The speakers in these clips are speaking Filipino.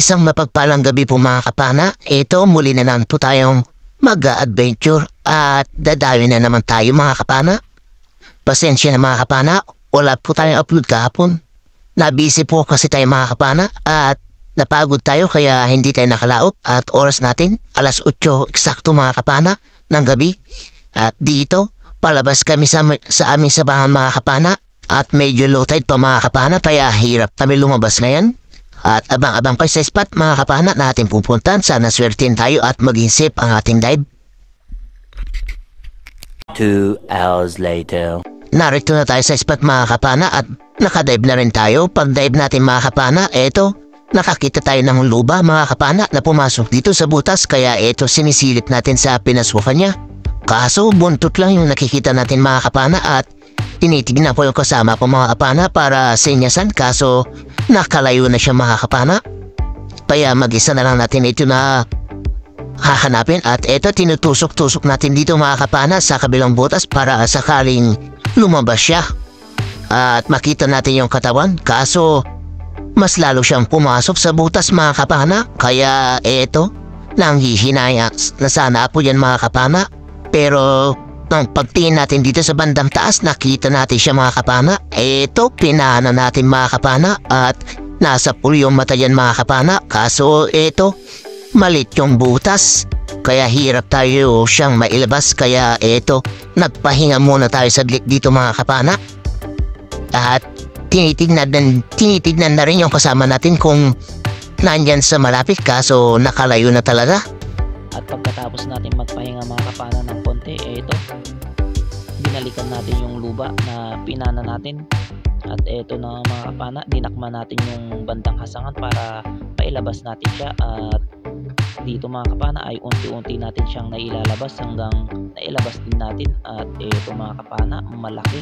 Isang mapagpalang gabi po mga kapana. Ito muli na naman po tayong mag-adventure at dadayo na naman tayo mga kapana. Pasensya na mga kapana, wala po tayong upload kahapon. Nabisi po kasi tayo mga kapana at napagod tayo kaya hindi tayo nakalaot at oras natin alas 8 eksakto mga kapana ng gabi. At dito, palabas kami sa aming sabahan mga kapana at medyo low tide pa mga kapana kaya hirap kami lumabas ngayon. At abang-abang kayo sa spot mga kapana na ating pupuntan. Sana swertin tayo at maging safe ang ating dive. 2 hours later. Narito na tayo sa spot mga kapana at nakadive na rin tayo. Pag dive natin mga kapana, eto, nakakita tayo ng luba mga kapana na pumasok dito sa butas. Kaya eto sinisilip natin sa pinaswakan niya. Kaso buntot lang yung nakikita natin mga kapana at tinitignan ko yung kasama ko mga kapana para senyasan. Kaso nakalayo na siya mga kapana. Kaya mag-isa na lang natin ito na hahanapin. At eto tinutusok-tusok natin dito mga kapana sa kabilang butas para sakaling lumabas siya at makita natin yung katawan. Kaso mas lalo siyang pumasok sa butas mga kapana. Kaya eto nanghihinaya na sana ako yan mga kapana. Pero nang pagtingin natin dito sa bandang taas, nakita natin siya mga kapana. Eto, pinana natin mga kapana at nasa pool yung mata yan mga kapana. Kaso eto, malit yung butas. Kaya hirap tayo siyang mailabas. Kaya eto, nagpahinga muna tayo saglit dito mga kapana. At tinitignan na rin yung kasama natin kung nandyan sa malapit. Kaso nakalayo na talaga. At pagkatapos natin magpahinga mga kapana ng konti, ito, binalikan natin yung luba na pinana natin. At ito na mga kapana, dinakma natin yung bandang hasangan para mailabas natin siya. At dito mga kapana ay unti-unti natin siyang nailalabas hanggang nailabas din natin. At ito mga kapana, malaki.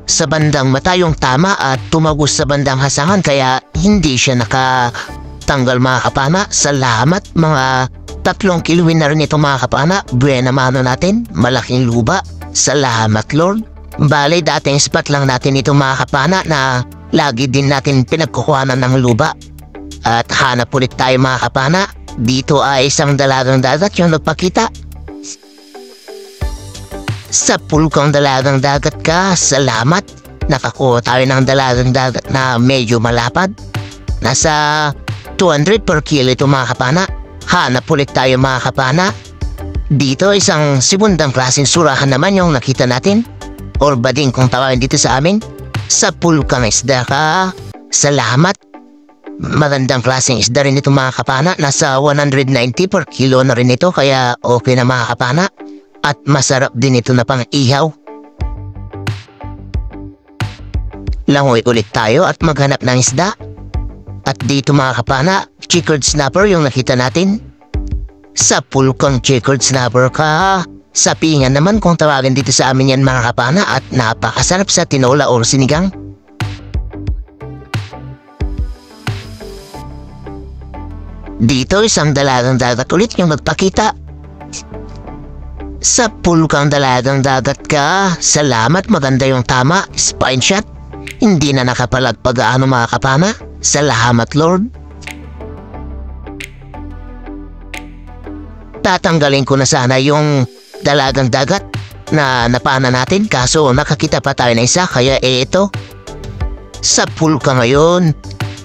Sa bandang mata yung tama at tumagos sa bandang hasangan kaya hindi siya nakatanggal mga kapana. Salamat mga 3 kilowin na rin ito mga kapana. Buena mano natin, malaking luba. Salamat Lord. Bale dating spot lang natin ito mga kapana na lagi din natin pinagkukuhanan ng luba. At hanap ulit tayo mga kapana. Dito ay isang dalagang dagat yung nagpakita. Sa pulkang dalagang dagat ka, salamat. Nakakuha tayo ng dalagang dagat na medyo malapad. Nasa 200 per kilo ito mga kapana. Hanap ulit tayo mga kapana. Dito isang segundang klaseng surahan naman yung nakita natin. Or bading kung tawagin dito sa amin. Sa pulkang isda ka, salamat. Magandang klaseng isda rin ito mga kapana. Nasa 190 per kilo na rin ito. Kaya okay na mga kapana. At masarap din ito na pang ihaw. Langoy ulit tayo at maghanap ng isda. At dito mga kapana, checkered snapper yung nakita natin. Sa pulkang checkered snapper ka, sa pingan naman kung tawagin dito sa amin yan mga kapana. At napakasarap sa tinola or sinigang. Dito isang dalagang dagat ulit yung nagpakita. Sa pulkang dalagang dagat ka, salamat, maganda yung tama, spine shot. Hindi na nakapalagpag ano mga kapana. Salamat Lord. Tatanggalin ko na sana yung dalagang dagat na napana natin. Kaso nakakita pa tayo na isa. Kaya ito, sa pulka ngayon,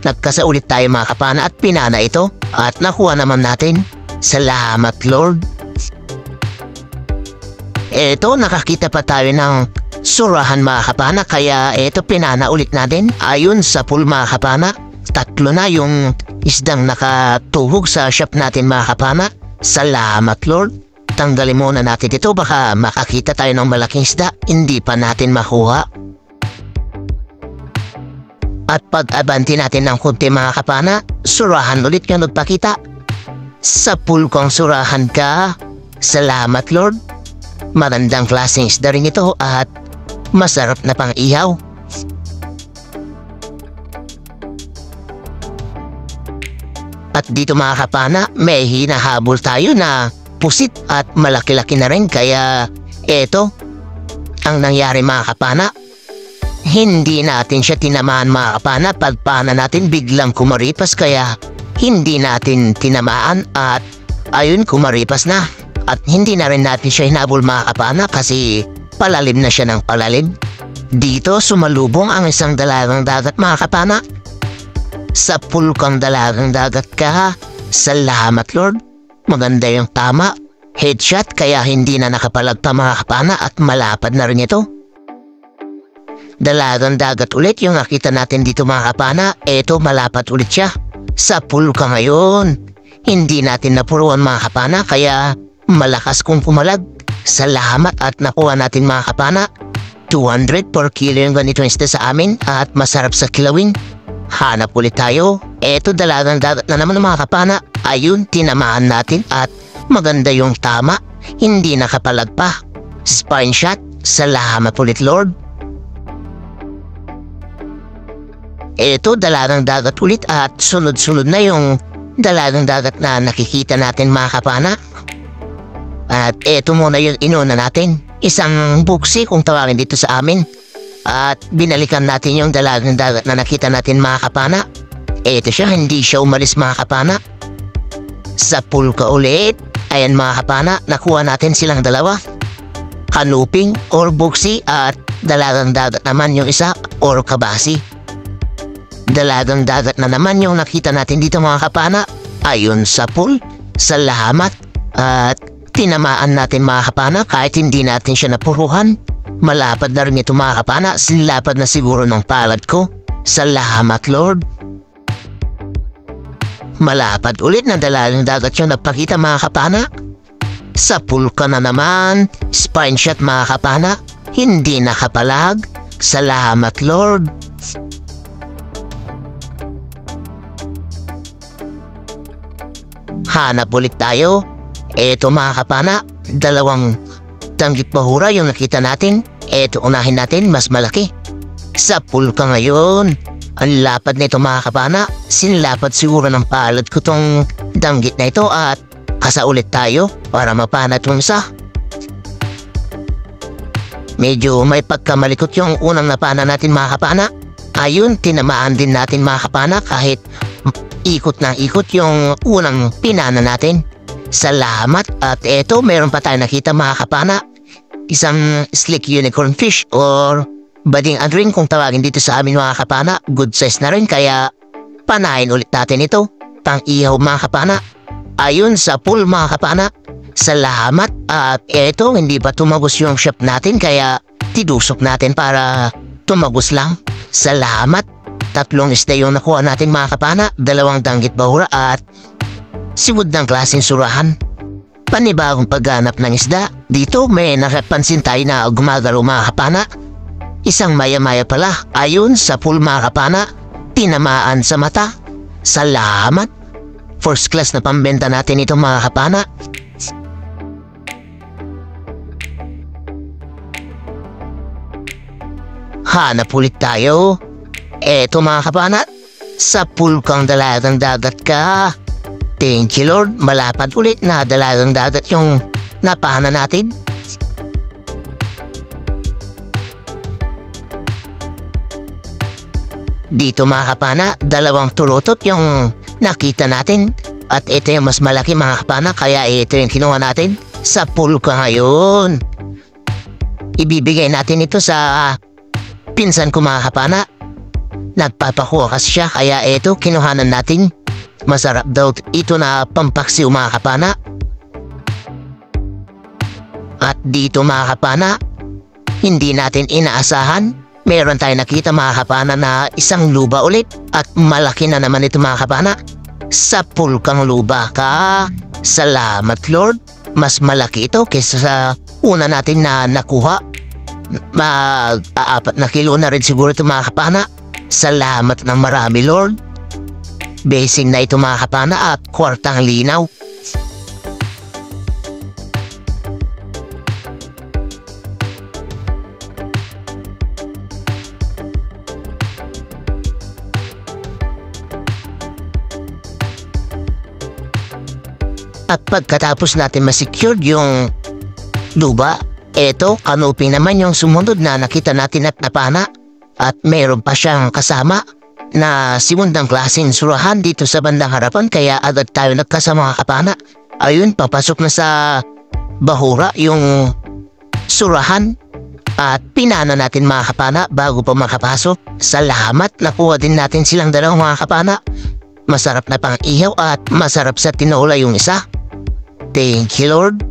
nagkasaulit tayo mga kapana at pinana ito. At nakuha naman natin. Salamat Lord. Ito, nakakita pa tayo ng surahan mga kapana. Kaya ito, pinana ulit natin. Ayun sa pool mga kapana. 3 na yung isdang nakatuhog sa shop natin mga kapana. Salamat Lord. Tanggalin muna natin ito. Baka makakita tayo ng malaking isda. Hindi pa natin makuha. At pag-abanti natin ng kunti mga kapana, surahan ulit yung nagpakita. Sa pool kong surahan ka, salamat Lord. Magandang klaseng isda rin ito at masarap na pang ihaw. At dito mga kapana, may hinahabol tayo na pusit at malaki-laki na rin. Kaya eto, ang nangyari mga kapana, hindi natin siya tinamaan mga kapana. Pagpana natin biglang kumaripas kaya hindi natin tinamaan at ayun kumaripas na. At hindi na rin natin siya hinabol mga kapana kasi palalim na siya ng palalim. Dito sumalubong ang isang dalagang dagat mga kapana. Sa pulkang dalagang dagat ka. Salamat Lord. Maganda yung tama. Headshot kaya hindi na nakapalagpa mga kapana at malapad na rin ito. Dalagang dagat ulit yung nakita natin dito mga kapana. Eto malapad ulit siya. Sa pulka ngayon. Hindi natin napuruan mga kapana kaya malakas kong pumalag. Salamat at nakuha natin mga kapana. 200 per kilo yung ganito isda sa amin at masarap sa kilawin. Hanap ulit tayo. Eto dalagang dagat na naman mga kapana. Ayun tinamaan natin at maganda yung tama. Hindi nakapalag pa. Spine shot. Salamat ulit Lord. Eto dalagang dagat ulit at sunod-sunod na yung dalagang dagat na nakikita natin mga kapana. At eto muna yung inuna natin. Isang buksi kung tawagin dito sa amin. At binalikan natin yung dalagang dagat na nakita natin mga kapana. Eto siya, hindi siya umalis mga kapana. Sa pulka ulit. Ayan mga kapana, nakuha natin silang dalawa. Kanuping or buksi at dalagang dagat naman yung isa or kabasi. Dalagang dagat na naman yung nakita natin dito mga kapana. Ayun sa pool. Salamat. At tinamaan natin mga kapana kahit hindi natin siya napuruhan. Malapad na rin ito mga kapana. Sinlapad na siguro ng palad ko. Salamat Lord. Malapad ulit na dalagang dagat yung nagpakita mga kapana. Sa pulka na naman. Spine shot mga kapana. Hindi nakapalag. Salamat Lord. Hanap ulit tayo. Eto mga kapana, dalawang tanggit bahura yung nakita natin. Eto unahin natin, mas malaki. Sa pulka ngayon. Ang lapad na ito mga kapana. Sinlapad siguro ng palad ko tong danggit na ito at kasa ulit tayo para mapanat yung isa. Medyo may pagkamalikot yung unang napana natin mga kapana. Ayun, tinamaan din natin mga kapana kahit ikot na ikot yung unang pinana natin. Salamat at eto meron pa tayo nakita mga kapana. Isang slick unicorn fish or bading adring kung tawagin dito sa amin mga kapana. Good size na rin kaya panahin ulit natin ito. Pang-ihaw mga kapana. Ayun sa pool mga kapana. Salamat at eto hindi pa tumagos yung shop natin kaya tidusok natin para tumagos lang. Salamat. 3 isda yung nakuha natin mga kapana. 2 danggit bahura at siwod ng klaseng surahan. Panibagong pagganap ng isda. Dito may nakapansin tayo na gumagalaw mga kapana. Isang maya-maya pala. Ayun sa pool mga kapana. Tinamaan sa mata. Salamat. First class na pambenta natin ito mga kapana. Hanap ulit tayo. Eto mga kapana. Sa pool kang dalagang dagat ka. Thank you Lord, malapad ulit na dalagang dagat yung napana natin. Dito mga kapana, 2 turutot yung nakita natin. At ito yung mas malaki mga kapana kaya ito yung kinuha natin. Sa pool ka ngayon. Ibibigay natin ito sa pinsan ko mga kapana. Nagpapakuha kasi siya kaya ito kinuhanan natin. Masarap daw ito na pampaksiw mga kapana. At dito mga kapana, hindi natin inaasahan. Meron tayo nakita mga kapana na isang luba ulit. At malaki na naman ito mga kapana. Sa pulkang luba ka. Salamat Lord. Mas malaki ito kaysa sa una natin na nakuha. Mag-4 na kilo na rin siguro ito mga kapana. Salamat ng marami Lord. Basing na ito mga kapana at kwartang linaw. At pagkatapos natin ma-secured yung luba, eto kanuping naman yung sumunod na nakita natin at napana. At mayroon pa siyang kasama. na segundang klaseng surahan dito sa bandang harapan kaya agad tayo nagkasama mga kapana. Ayun, papasok na sa bahura yung surahan at pinana natin mga kapana bago pa makapasok. Salamat, nakuha din natin silang dalawang mga kapana. Masarap na pang ihaw at masarap sa tinola yung isa. Thank you Lord.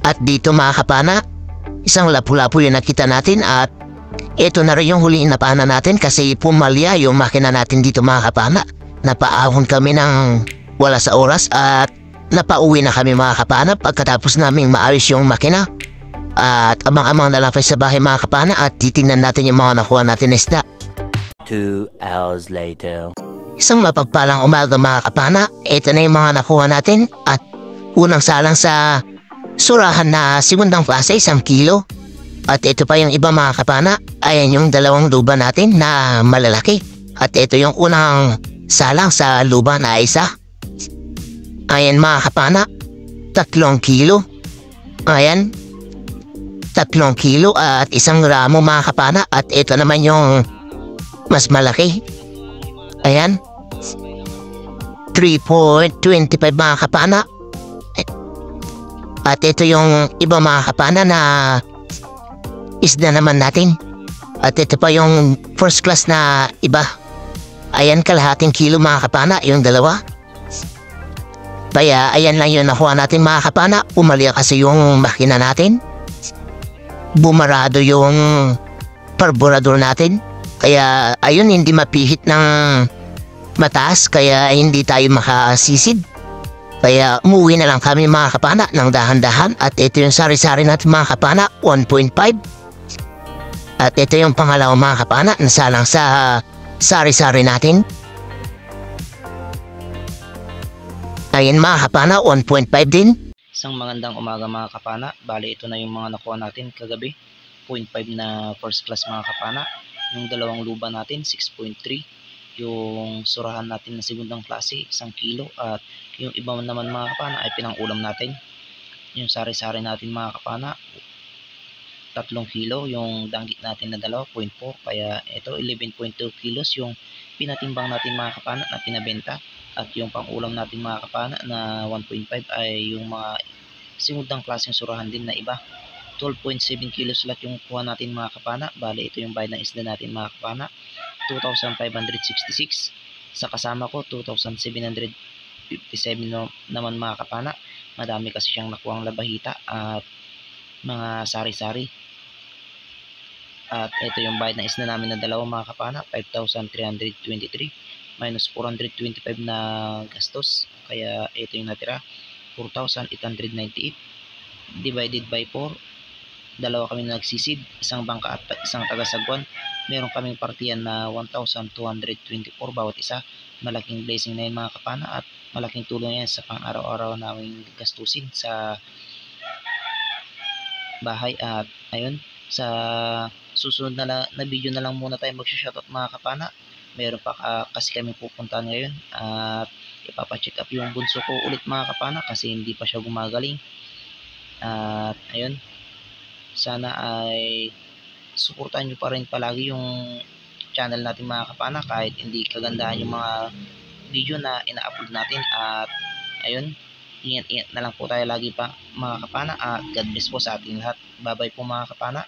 At dito mga kapana, isang lapu-lapu yung nakita natin at ito na rin yung huliin na pana natin kasi pumalya yung makina natin dito mga kapana. Napaahon kami ng wala sa oras at napauwi na kami mga kapana pagkatapos naming maayos yung makina. At amang-amang na lang sa bahay mga kapana at titingnan natin yung mga nakuha natin na isda. 2 hours later. Isang mapagpalang umaga mga kapana, ito na yung mga nakuha natin at unang salang sa surahan na segundang klase 1 kilo. At ito pa yung iba mga kapana, ayan yung dalawang luba natin na malalaki. At ito yung unang salang sa luba na isa. Ayan mga kapana, 3 kilo. Ayan, 3 kilo at 1 gramo mga kapana. At ito naman yung mas malaki. Ayan, 3.25 mga kapana. At ito yung iba mga kapana na isda naman natin. At ito pa yung first class na iba. Ayan, kalahating kilo mga kapana, yung dalawa. Kaya ayan lang yung nakuha natin mga kapana. Umalya kasi yung makina natin. Bumarado yung carburetor natin. Kaya ayun, hindi mapihit ng mataas. Kaya hindi tayo makasisid. Kaya umuwi na lang kami mga kapana ng dahan-dahan. At ito yung sari-sari natin mga kapana, 1.5. At ito yung pangalawang mga kapana na salang sa sari-sari natin. Ayan mga kapana, 1.5 din. Isang magandang umaga mga kapana. Bali ito na yung mga nakuha natin kagabi. 0.5 na first class mga kapana. Yung dalawang luba natin, 6.3. Yung surahan natin na segundang klase, 1 kilo. At yung iba naman mga kapana ay pinang-ulam natin. Yung sari-sari natin mga kapana, 3 kilo. Yung danggit natin na 2.4. Kaya ito 11.2 kilos yung pinatimbang natin mga kapana na pinabenta. At yung pang-ulam natin mga kapana na 1.5 ay yung mga segundang klaseng surahan din na iba. 12.7 kilos lahat yung kuha natin mga kapana. Bali ito yung bayad ng isda natin mga kapana, 2,566. Sa kasama ko 2,757 naman mga kapana. Madami kasi siyang nakuhang labahita at mga sari-sari. At ito yung bayad ng isda namin na dalawa mga kapana, 5,323 minus 425 na gastos. Kaya ito yung natira, 4,898 divided by 4. Dalawa kami nagsisid, isang bangka at isang taga-sagwan. Meron kaming partiyan na 1,224 bawat isa. Malaking blessing na yun mga kapana at malaking tulong yan sa pang-araw-araw naming gastusin sa bahay. At ayun, sa susunod na video na lang muna tayo magsha-shoutout mga kapana. Meron pa kasi kami pupuntahan ngayon at ipapacheck up yung bunso ko ulit mga kapana kasi hindi pa siya gumagaling. At ayun, sana ay suportahan nyo pa rin palagi yung channel natin mga kapana kahit hindi kagandahan yung mga video na ina-upload natin. At ayun, ingat-ingat na lang po tayo lagi pa mga kapana at God bless po sa ating lahat. Bye bye po mga kapana.